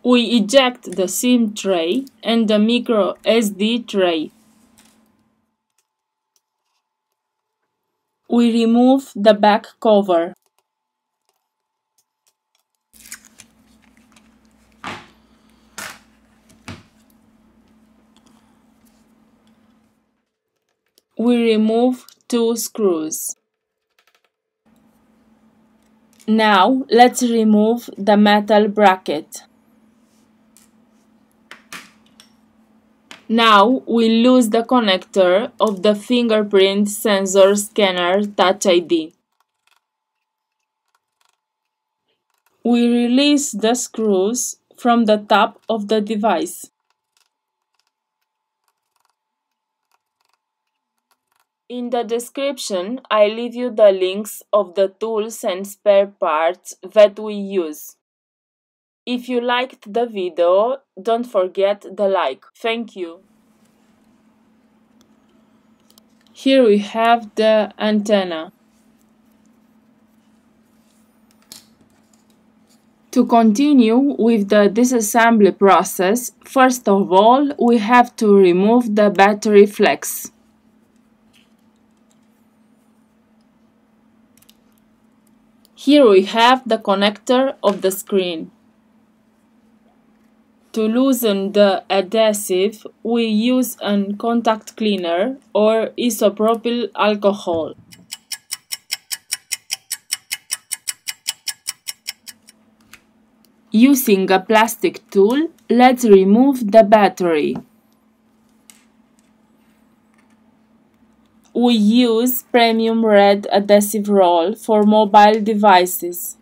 We eject the SIM tray and the micro SD tray. We remove the back cover. We remove 2 screws. Now let's remove the metal bracket. Now we lose the connector of the fingerprint sensor scanner Touch ID. We release the screws from the top of the device. In the description, I leave you the links of the tools and spare parts that we use. If you liked the video, don't forget the like. Thank you. Here we have the antenna. To continue with the disassembly process, first of all, we have to remove the battery flex. Here we have the connector of the screen. To loosen the adhesive, we use a contact cleaner or isopropyl alcohol. Using a plastic tool, let's remove the battery. We use premium red adhesive roll for mobile devices.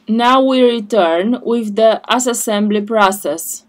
Now we return with the assembly process.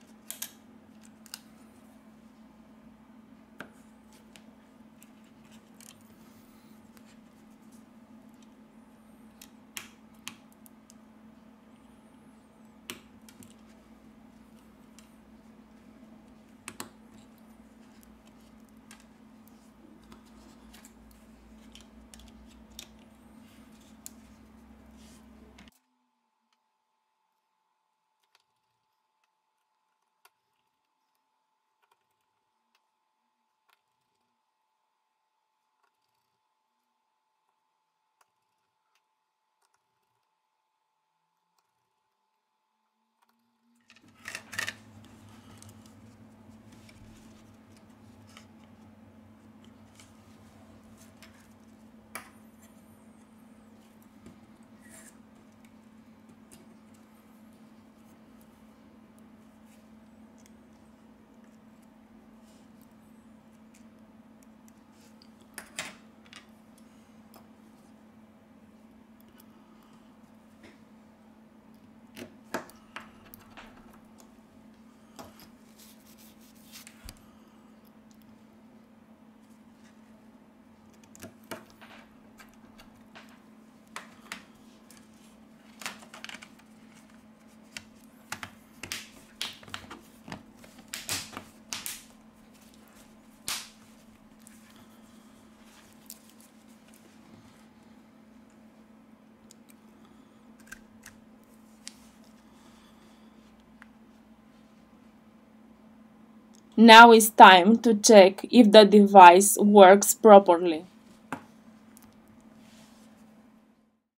Now it's time to check if the device works properly.